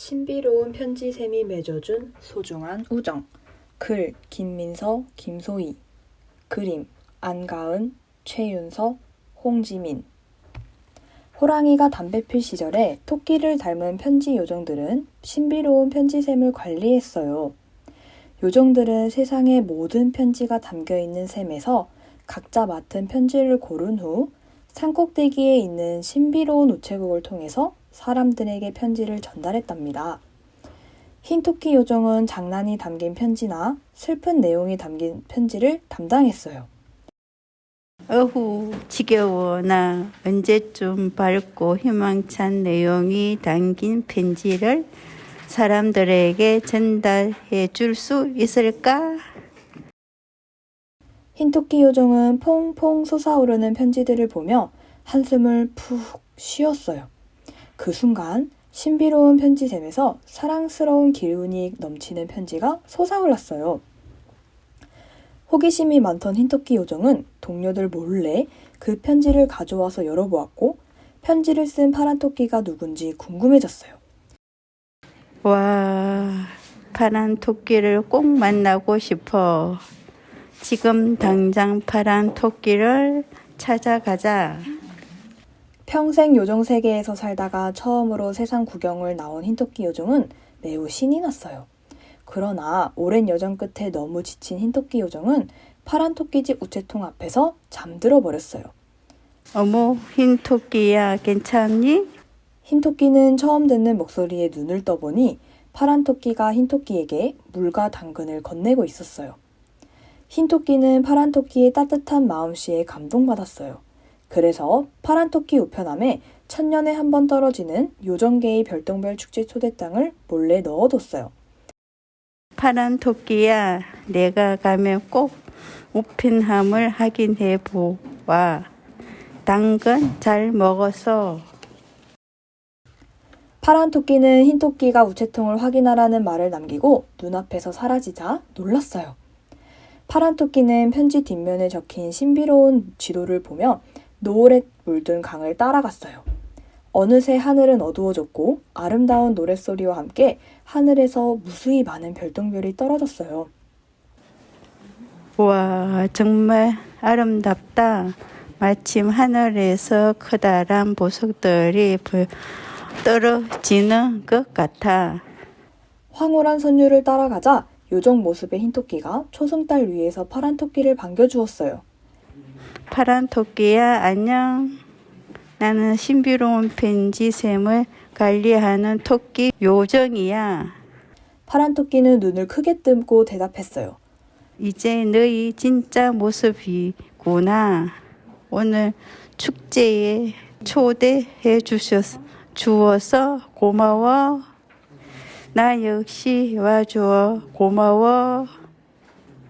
신비로운 편지샘이 맺어준 소중한 우정. 글 김민서, 김소희. 그림 안가은, 최윤서, 홍지민. 호랑이가 담배 필 시절에 토끼를 닮은 편지 요정들은 신비로운 편지샘을 관리했어요. 요정들은 세상의 모든 편지가 담겨있는 샘에서 각자 맡은 편지를 고른 후 산꼭대기에 있는 신비로운 우체국을 통해서 사람들에게 편지를 전달했답니다. 흰토끼 요정은 장난이 담긴 편지나 슬픈 내용이 담긴 편지를 담당했어요. 어후 지겨워. 나 언제쯤 밝고 희망찬 내용이 담긴 편지를 사람들에게 전달해 줄 수 있을까? 흰토끼 요정은 퐁퐁 솟아오르는 편지들을 보며 한숨을 푹 쉬었어요. 그 순간 신비로운 편지샘에서 사랑스러운 기운이 넘치는 편지가 솟아올랐어요. 호기심이 많던 흰토끼 요정은 동료들 몰래 그 편지를 가져와서 열어보았고 편지를 쓴 파란 토끼가 누군지 궁금해졌어요. 와, 파란 토끼를 꼭 만나고 싶어. 지금 당장 파란 토끼를 찾아가자. 평생 요정 세계에서 살다가 처음으로 세상 구경을 나온 흰토끼 요정은 매우 신이 났어요. 그러나 오랜 여정 끝에 너무 지친 흰토끼 요정은 파란 토끼집 우체통 앞에서 잠들어 버렸어요. 어머, 흰 토끼야, 괜찮니? 흰토끼는 처음 듣는 목소리에 눈을 떠보니 파란 토끼가 흰토끼에게 물과 당근을 건네고 있었어요. 흰토끼는 파란 토끼의 따뜻한 마음씨에 감동받았어요. 그래서 파란 토끼 우편함에 천년에 한 번 떨어지는 요정계의 별똥별 축제 초대장을 몰래 넣어뒀어요. 파란 토끼야, 내가 가면 꼭 우편함을 확인해 보와. 당근 잘 먹었어. 파란 토끼는 흰 토끼가 우체통을 확인하라는 말을 남기고 눈앞에서 사라지자 놀랐어요. 파란 토끼는 편지 뒷면에 적힌 신비로운 지도를 보며 노을에 물든 강을 따라갔어요. 어느새 하늘은 어두워졌고 아름다운 노랫소리와 함께 하늘에서 무수히 많은 별똥별이 떨어졌어요. 와, 정말 아름답다. 마침 하늘에서 커다란 보석들이 떨어지는 것 같아. 황홀한 선율을 따라가자 요정 모습의 흰 토끼가 초승달 위에서 파란 토끼를 반겨주었어요. 파란 토끼야, 안녕. 나는 신비로운 편지샘을 관리하는 토끼 요정이야. 파란 토끼는 눈을 크게 뜨고 대답했어요. 이제 너희 진짜 모습이구나. 오늘 축제에 초대해 주어서 고마워. 나 역시 와줘 고마워.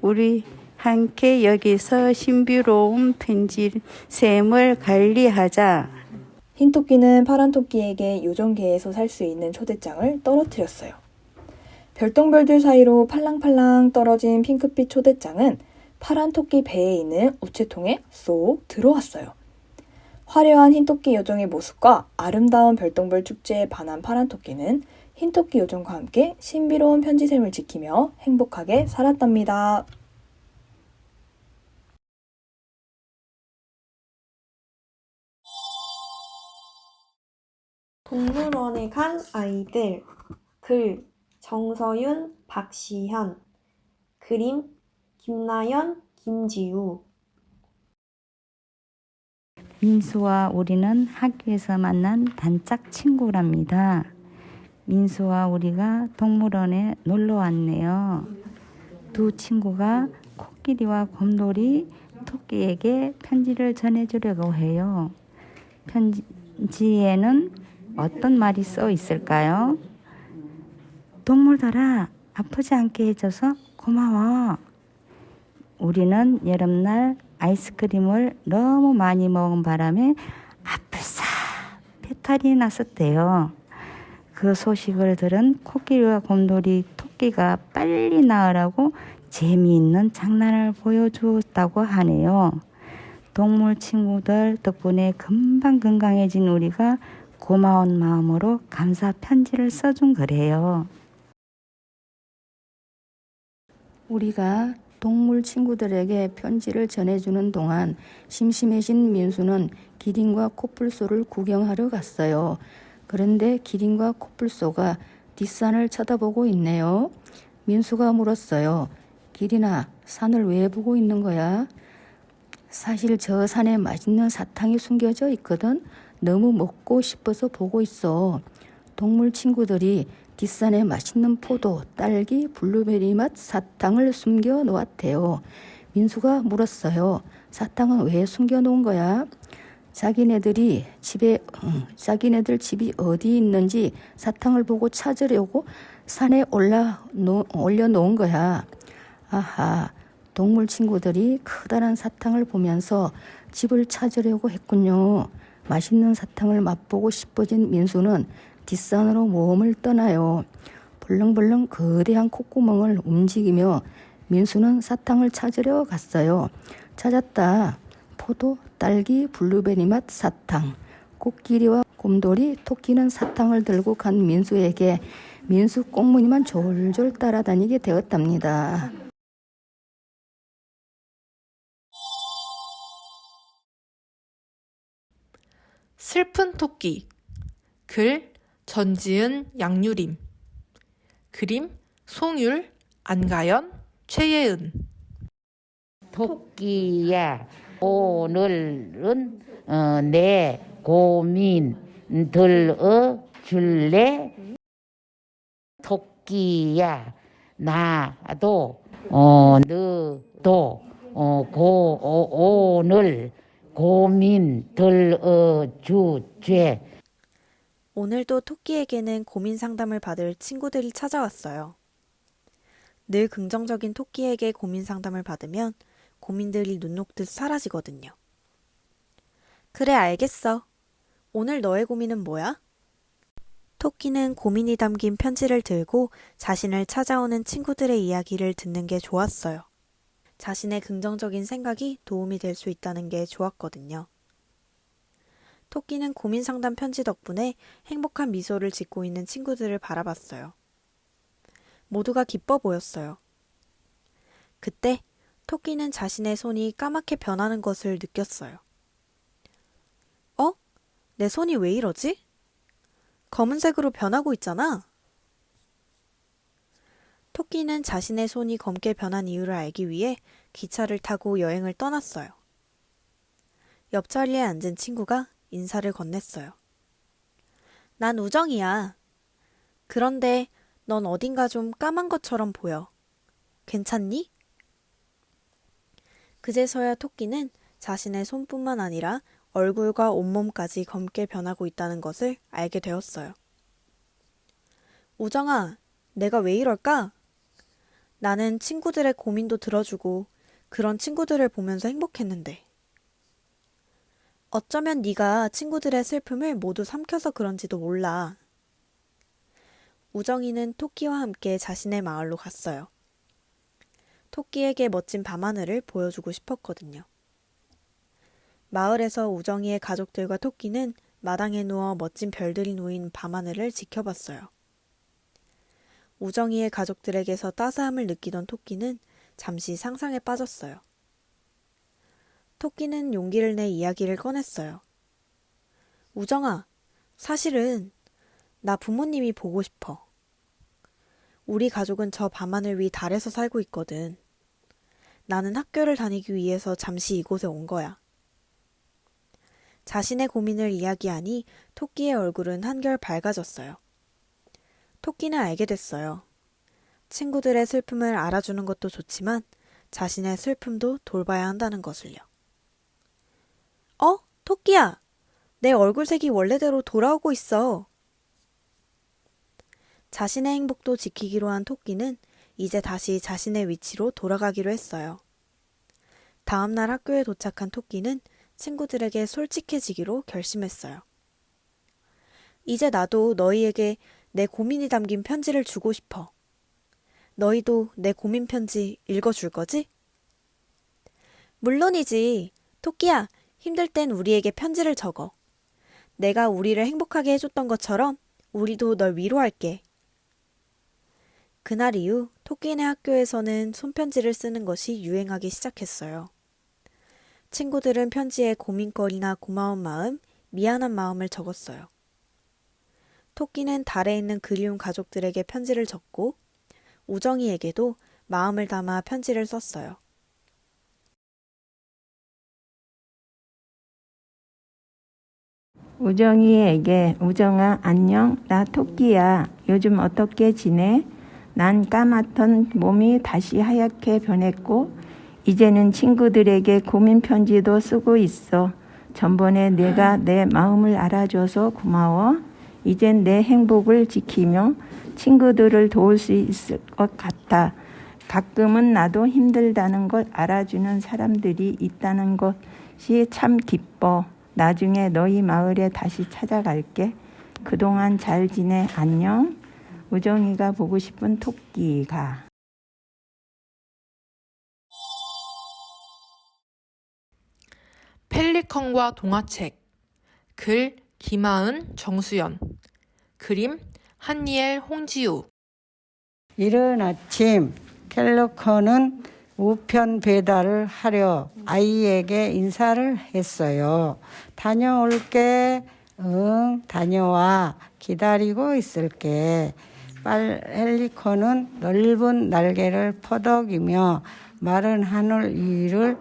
우리 함께 여기서 신비로운 편지샘을 관리하자. 흰토끼는 파란 토끼에게 요정계에서 살 수 있는 초대장을 떨어뜨렸어요. 별똥별들 사이로 팔랑팔랑 떨어진 핑크빛 초대장은 파란 토끼 배에 있는 우체통에 쏙 들어왔어요. 화려한 흰토끼 요정의 모습과 아름다운 별똥별 축제에 반한 파란 토끼는 흰토끼 요정과 함께 신비로운 편지샘을 지키며 행복하게 살았답니다. 동물원에 간 아이들. 글 정서윤, 박시현. 그림 김나연, 김지우. 민수와 우리는 학교에서 만난 단짝 친구랍니다. 민수와 우리가 동물원에 놀러 왔네요. 두 친구가 코끼리와 곰돌이, 토끼에게 편지를 전해주려고 해요. 편지에는 어떤 말이 써 있을까요? 동물들아, 아프지 않게 해줘서 고마워. 우리는 여름날 아이스크림을 너무 많이 먹은 바람에 아플싸 배탈이 났었대요. 그 소식을 들은 코끼리와 곰돌이, 토끼가 빨리 나으라고 재미있는 장난을 보여주었다고 하네요. 동물 친구들 덕분에 금방 건강해진 우리가 고마운 마음으로 감사 편지를 써준 거래요. 우리가 동물 친구들에게 편지를 전해주는 동안 심심해진 민수는 기린과 코뿔소를 구경하러 갔어요. 그런데 기린과 코뿔소가 뒷산을 쳐다보고 있네요. 민수가 물었어요. 기린아, 산을 왜 보고 있는 거야? 사실 저 산에 맛있는 사탕이 숨겨져 있거든. 너무 먹고 싶어서 보고 있어. 동물 친구들이 뒷산에 맛있는 포도, 딸기, 블루베리 맛 사탕을 숨겨 놓았대요. 민수가 물었어요. 사탕은 왜 숨겨 놓은 거야? 자기네들 집이 어디 있는지 사탕을 보고 찾으려고 산에 올려놓은 거야. 아하, 동물 친구들이 커다란 사탕을 보면서 집을 찾으려고 했군요. 맛있는 사탕을 맛보고 싶어진 민수는 뒷산으로 모험을 떠나요. 벌렁벌렁 거대한 콧구멍을 움직이며 민수는 사탕을 찾으려 갔어요. 찾았다. 포도, 딸기, 블루베리 맛 사탕. 코끼리와 곰돌이, 토끼는 사탕을 들고 간 민수에게 민수 꽁무니만 졸졸 따라다니게 되었답니다. 슬픈 토끼. 글 전지은, 양유림. 그림 송율, 안가연, 최예은. 토끼야, 오늘은 내 고민 들어줄래? 토끼야, 나도 너도 오늘 고민 들어주제. 오늘도 토끼에게는 고민 상담을 받을 친구들이 찾아왔어요. 늘 긍정적인 토끼에게 고민 상담을 받으면 고민들이 눈 녹듯 사라지거든요. 그래, 알겠어. 오늘 너의 고민은 뭐야? 토끼는 고민이 담긴 편지를 들고 자신을 찾아오는 친구들의 이야기를 듣는 게 좋았어요. 자신의 긍정적인 생각이 도움이 될 수 있다는 게 좋았거든요. 토끼는 고민 상담 편지 덕분에 행복한 미소를 짓고 있는 친구들을 바라봤어요. 모두가 기뻐 보였어요. 그때 토끼는 자신의 손이 까맣게 변하는 것을 느꼈어요. 내 손이 왜 이러지? 검은색으로 변하고 있잖아. 토끼는 자신의 손이 검게 변한 이유를 알기 위해 기차를 타고 여행을 떠났어요. 옆자리에 앉은 친구가 인사를 건넸어요. 난 우정이야. 그런데 넌 어딘가 좀 까만 것처럼 보여. 괜찮니? 그제서야 토끼는 자신의 손뿐만 아니라 얼굴과 온몸까지 검게 변하고 있다는 것을 알게 되었어요. 우정아, 내가 왜 이럴까? 나는 친구들의 고민도 들어주고 그런 친구들을 보면서 행복했는데. 어쩌면 네가 친구들의 슬픔을 모두 삼켜서 그런지도 몰라. 우정이는 토끼와 함께 자신의 마을로 갔어요. 토끼에게 멋진 밤하늘을 보여주고 싶었거든요. 마을에서 우정이의 가족들과 토끼는 마당에 누워 멋진 별들이 놓인 밤하늘을 지켜봤어요. 우정이의 가족들에게서 따스함을 느끼던 토끼는 잠시 상상에 빠졌어요. 토끼는 용기를 내 이야기를 꺼냈어요. 우정아, 사실은 나 부모님이 보고 싶어. 우리 가족은 저 밤하늘 위 달에서 살고 있거든. 나는 학교를 다니기 위해서 잠시 이곳에 온 거야. 자신의 고민을 이야기하니 토끼의 얼굴은 한결 밝아졌어요. 토끼는 알게 됐어요. 친구들의 슬픔을 알아주는 것도 좋지만 자신의 슬픔도 돌봐야 한다는 것을요. 토끼야! 내 얼굴색이 원래대로 돌아오고 있어. 자신의 행복도 지키기로 한 토끼는 이제 다시 자신의 위치로 돌아가기로 했어요. 다음 날 학교에 도착한 토끼는 친구들에게 솔직해지기로 결심했어요. 이제 나도 너희에게 내 고민이 담긴 편지를 주고 싶어. 너희도 내 고민 편지 읽어줄 거지? 물론이지. 토끼야, 힘들 땐 우리에게 편지를 적어. 내가 우리를 행복하게 해줬던 것처럼 우리도 널 위로할게. 그날 이후 토끼네 학교에서는 손편지를 쓰는 것이 유행하기 시작했어요. 친구들은 편지에 고민거리나 고마운 마음, 미안한 마음을 적었어요. 토끼는 달에 있는 그리운 가족들에게 편지를 적고 우정이에게도 마음을 담아 편지를 썼어요. 우정이에게 우정아 안녕 나 토끼야 요즘 어떻게 지내? 난 까맣던 몸이 다시 하얗게 변했고 이제는 친구들에게 고민 편지도 쓰고 있어. 전번에 내가 내 마음을 알아줘서 고마워. 이젠 내 행복을 지키며 친구들을 도울 수 있을 것 같아. 가끔은 나도 힘들다는 걸 알아주는 사람들이 있다는 것이 참 기뻐. 나중에 너희 마을에 다시 찾아갈게. 그동안 잘 지내. 안녕. 우정이가 보고 싶은 토끼가. 펠리컨과 동화책. 글 김하은, 정수연. 그림 한니엘, 홍지우. 이른 아침 펠리컨은 우편 배달을 하려 아이에게 인사를 했어요. 다녀올게. 응, 다녀와. 기다리고 있을게. 펠리컨은 넓은 날개를 퍼덕이며 마른 하늘 위를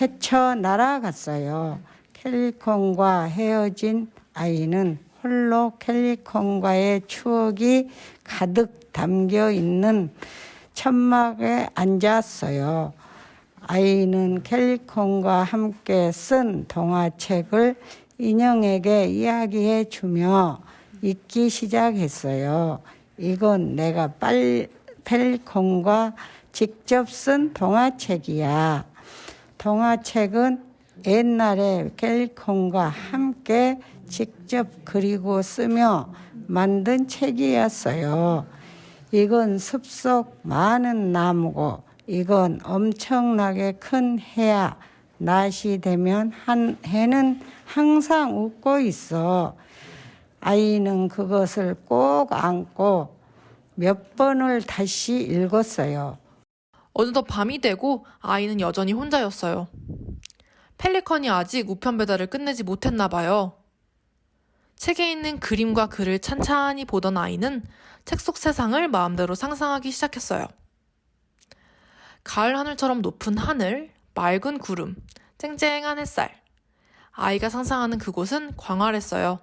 헤쳐 날아갔어요. 펠리컨과 헤어진 아이는 홀로 펠리컨과의 추억이 가득 담겨 있는 천막에 앉았어요. 아이는 펠리컨과 함께 쓴 동화책을 인형에게 이야기해 주며 읽기 시작했어요. 이건 내가 펠리컨과 직접 쓴 동화책이야. 동화책은 옛날에 펠리컨과 함께 직접 그리고 쓰며 만든 책이었어요. 이건 숲속 많은 나무고 이건 엄청나게 큰 해야. 낮이 되면 해는 항상 웃고 있어. 아이는 그것을 꼭 안고 몇 번을 다시 읽었어요. 어느덧 밤이 되고 아이는 여전히 혼자였어요. 펠리컨이 아직 우편 배달을 끝내지 못했나 봐요. 책에 있는 그림과 글을 찬찬히 보던 아이는 책 속 세상을 마음대로 상상하기 시작했어요. 가을 하늘처럼 높은 하늘, 맑은 구름, 쨍쨍한 햇살. 아이가 상상하는 그곳은 광활했어요.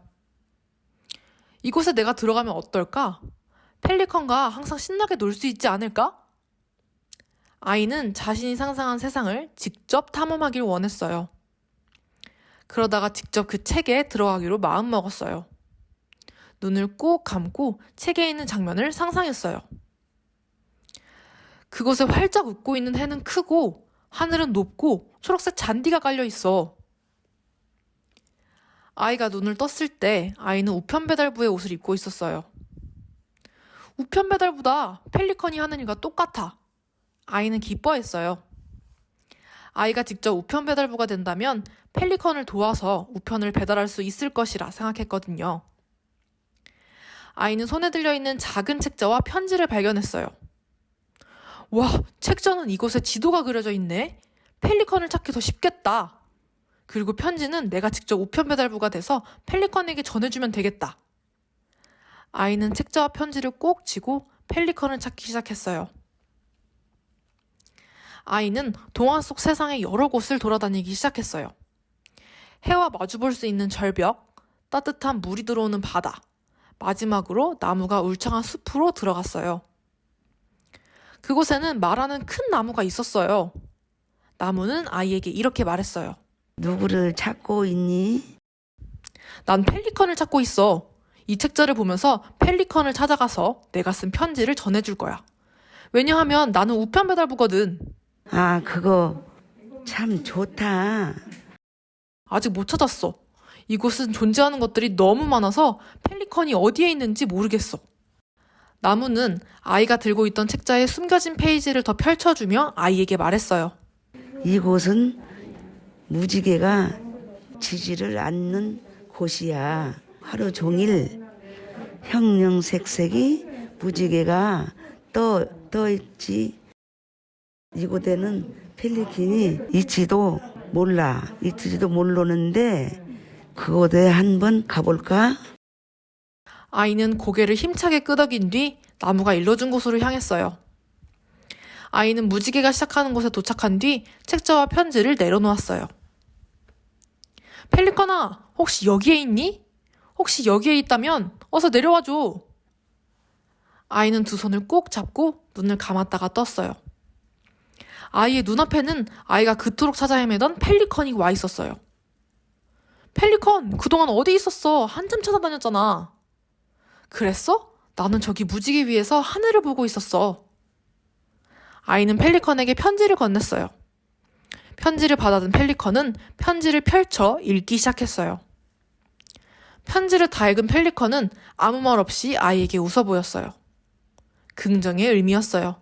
이곳에 내가 들어가면 어떨까? 펠리컨과 항상 신나게 놀 수 있지 않을까? 아이는 자신이 상상한 세상을 직접 탐험하길 원했어요. 그러다가 직접 그 책에 들어가기로 마음먹었어요. 눈을 꼭 감고 책에 있는 장면을 상상했어요. 그곳에 활짝 웃고 있는 해는 크고 하늘은 높고 초록색 잔디가 깔려 있어. 아이가 눈을 떴을 때 아이는 우편 배달부의 옷을 입고 있었어요. 우편 배달부다. 펠리컨이 하는 일과 똑같아. 아이는 기뻐했어요. 아이가 직접 우편 배달부가 된다면 펠리컨을 도와서 우편을 배달할 수 있을 것이라 생각했거든요. 아이는 손에 들려있는 작은 책자와 편지를 발견했어요. 와, 책자는 이곳에 지도가 그려져 있네. 펠리컨을 찾기 더 쉽겠다. 그리고 편지는 내가 직접 우편 배달부가 돼서 펠리컨에게 전해주면 되겠다. 아이는 책자와 편지를 꼭 쥐고 펠리컨을 찾기 시작했어요. 아이는 동화 속 세상의 여러 곳을 돌아다니기 시작했어요. 해와 마주볼 수 있는 절벽, 따뜻한 물이 들어오는 바다, 마지막으로 나무가 울창한 숲으로 들어갔어요. 그곳에는 말하는 큰 나무가 있었어요. 나무는 아이에게 이렇게 말했어요. 누구를 찾고 있니? 난 펠리컨을 찾고 있어. 이 책자를 보면서 펠리컨을 찾아가서 내가 쓴 편지를 전해줄 거야. 왜냐하면 나는 우편 배달부거든. 아, 그거 참 좋다. 아직 못 찾았어. 이곳은 존재하는 것들이 너무 많아서 펠리컨이 어디에 있는지 모르겠어. 나무는 아이가 들고 있던 책자에 숨겨진 페이지를 더 펼쳐주며 아이에게 말했어요. 이곳은 무지개가 지지를 않는 곳이야. 하루 종일 형형색색이 무지개가 떠 있지. 이곳에는 펠리컨이 있지도 모르는데 그곳에 한번 가볼까? 아이는 고개를 힘차게 끄덕인 뒤 나무가 일러준 곳으로 향했어요. 아이는 무지개가 시작하는 곳에 도착한 뒤 책자와 편지를 내려놓았어요. 펠리컨아, 혹시 여기에 있니? 혹시 여기에 있다면 어서 내려와줘. 아이는 두 손을 꼭 잡고 눈을 감았다가 떴어요. 아이의 눈앞에는 아이가 그토록 찾아 헤매던 펠리컨이 와 있었어요. 펠리컨, 그동안 어디 있었어? 한참 찾아다녔잖아. 그랬어? 나는 저기 무지개 위에서 하늘을 보고 있었어. 아이는 펠리컨에게 편지를 건넸어요. 편지를 받아든 펠리컨은 편지를 펼쳐 읽기 시작했어요. 편지를 다 읽은 펠리컨은 아무 말 없이 아이에게 웃어 보였어요. 긍정의 의미였어요.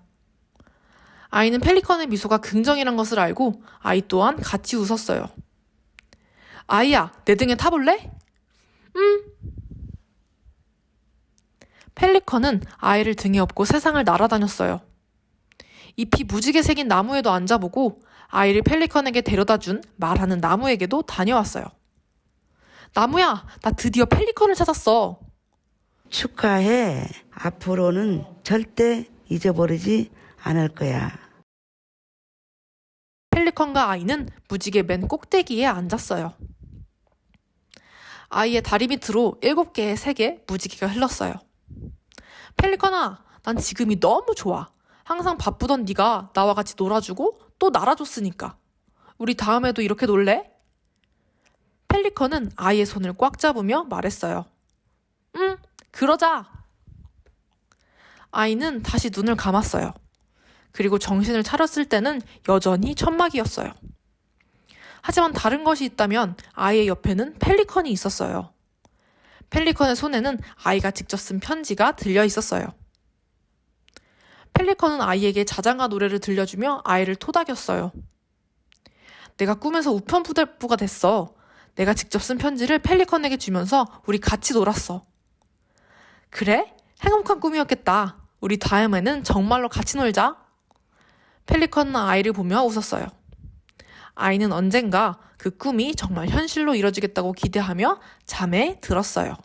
아이는 펠리컨의 미소가 긍정이란 것을 알고 아이 또한 같이 웃었어요. 아이야, 내 등에 타볼래? 펠리컨은 아이를 등에 업고 세상을 날아다녔어요. 잎이 무지개 새긴 나무에도 앉아보고 아이를 펠리컨에게 데려다준 말하는 나무에게도 다녀왔어요. 나무야, 나 드디어 펠리컨을 찾았어. 축하해. 앞으로는 절대 잊어버리지 않을 거야. 펠리컨과 아이는 무지개 맨 꼭대기에 앉았어요. 아이의 다리 밑으로 7개의 색의 무지개가 흘렀어요. 펠리컨아, 난 지금이 너무 좋아. 항상 바쁘던 네가 나와 같이 놀아주고 또 날아줬으니까. 우리 다음에도 이렇게 놀래? 펠리컨은 아이의 손을 꽉 잡으며 말했어요. 응, 그러자. 아이는 다시 눈을 감았어요. 그리고 정신을 차렸을 때는 여전히 천막이었어요. 하지만 다른 것이 있다면 아이의 옆에는 펠리컨이 있었어요. 펠리컨의 손에는 아이가 직접 쓴 편지가 들려 있었어요. 펠리컨은 아이에게 자장가 노래를 들려주며 아이를 토닥였어요. 내가 꿈에서 우편부대부가 됐어. 내가 직접 쓴 편지를 펠리컨에게 주면서 우리 같이 놀았어. 그래? 행복한 꿈이었겠다. 우리 다음에는 정말로 같이 놀자. 펠리컨은 아이를 보며 웃었어요. 아이는 언젠가 그 꿈이 정말 현실로 이뤄지겠다고 기대하며 잠에 들었어요.